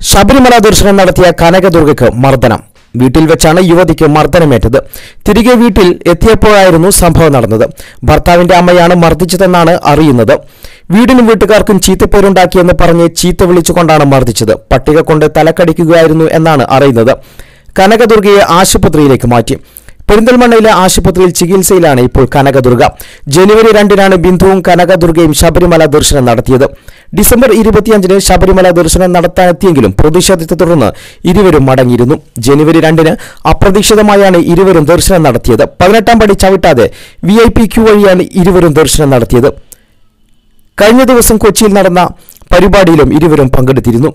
ശബരിമല ദർശനം നടത്തിയ കനകദുർഗയ്ക്ക് മർദ്ദനം. വീട്ടിൽ വെച്ചാണ് യുവതിക്ക് മർദ്ദനമേറ്റത്. തിരികെ വീട്ടിൽ എത്തിയപ്പോഴായിരുന്നു സംഭവം നടന്നത്. ഭർത്താവിന്റെ അമ്മയാണ് മർദ്ദിച്ചതെന്നാണ് അറിയുന്നത്. വീടിനും വീട്ടുകാർക്കും ചീത്തപ്പേരുണ്ടാക്കിയെന്ന് പറഞ്ഞ് ചീത്ത വിളിച്ചുകൊണ്ടാണ് മർദ്ദിച്ചത്. പട്ടിക കൊണ്ട് തലക്കടിക്കുകയായിരുന്നു എന്നാണ് അറിയുന്നത്. കനകദുർഗയെ ആശുപത്രിയിലേക്ക് മാറ്റി. പെരിന്തൽമണ്ണയിലെ ആശുപത്രിയിൽ ചികിത്സയിലാണ് ഇപ്പോൾ കനകദുർഗ. ജനുവരി 2-നാണ് ബിന്ദുവും കനകദുർഗയും ശബരിമല ദർശനം നടത്തിയത്. ഡിസംബർ 25-ന് ശബരിമല ദർശനം നടത്താനെത്തിയെങ്കിലും പ്രതിഷേധത്തെ തുടർന്ന് ഇരുവരും മടങ്ങിയിരുന്നു. ജനുവരി 2-ന് അപ്രതീക്ഷിതമായാണ് ഇരുവരും ദർശനം നടത്തിയത്. 18-ാം പടി ചവിട്ടാതെ VIP ക്യൂ വഴിയാണ് ഇരുവരും ദർശനം നടത്തിയത്. കഴിഞ്ഞ ദിവസം കൊച്ചിയിൽ നടന്ന പരിപാടിയിലും ഇരുവരും പങ്കെടുത്തിരുന്നു.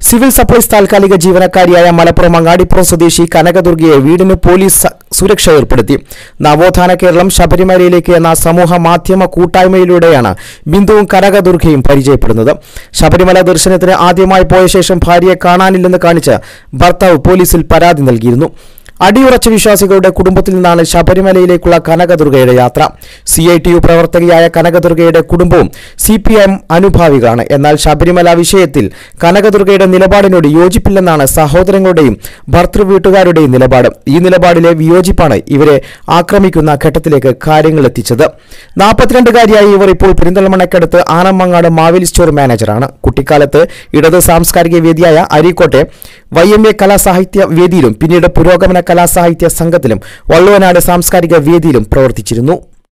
സിവിൽ സപ്ലൈസ് താൽക്കാലിക ജീവനക്കാരിയായ മലപ്പുറം അങ്ങാടിപ്പുറം സ്വദേശി കനകദുർഗയെ വീടിന് പോലീസ് സുരക്ഷ ഏർപ്പെടുത്തി. നവോത്ഥാന കേരളം ശബരിമലയിലേക്ക് എന്ന സമൂഹ മാധ്യമ കൂട്ടായ്മയിലൂടെയാണ് ബിന്ദുവും കനകദുർഗയും പരിചയപ്പെടുന്നത്. ശബരിമല ദർശനത്തിന് ആദ്യമായി പോയ ശേഷം ഭാര്യയെ കാണാനില്ലെന്ന് കാണിച്ച് ഭർത്താവ് പോലീസിൽ പരാതി നൽകിയിരുന്നു. അടിയുറച്ച വിശ്വാസികളുടെ കുടുംബത്തിൽ നിന്നാണ് ശബരിമലയിലേക്കുള്ള കനകദുർഗയുടെ യാത്ര. CITU പ്രവർത്തകയായ കനകദുർഗയുടെ കുടുംബവും CPM അനുഭാവികളാണ്. എന്നാൽ ശബരിമല വിഷയത്തിൽ കനകദുർഗയുടെ നിലപാടിനോട് യോജിപ്പില്ലെന്നാണ് സഹോദരങ്ങളുടെയും ഭർത്തൃവീട്ടുകാരുടെയും നിലപാട്. ഈ നിലപാടിലെ വിയോജിപ്പാണ് ഇവരെ ആക്രമിക്കുന്ന ഘട്ടത്തിലേക്ക് കാര്യങ്ങൾ എത്തിച്ചത്. 42-കാരിയായ ഇവർ ഇപ്പോൾ പെരിന്തൽമണ്ണയ്ക്കടുത്ത് ആനമങ്ങാട് മാവേലി സ്റ്റോർ മാനേജറാണ്. കുട്ടിക്കാലത്ത് ഇടത് സാംസ്കാരിക വേദിയായ അരീക്കോട്ടെ YMA കലാസാഹിത്യ വേദിയിലും പിന്നീട് പുരോഗമന കലാസാഹിത്യ സംഘത്തിലും വള്ളുവനാട് സാംസ്കാരിക വേദിയിലും പ്രവർത്തിച്ചിരുന്നു.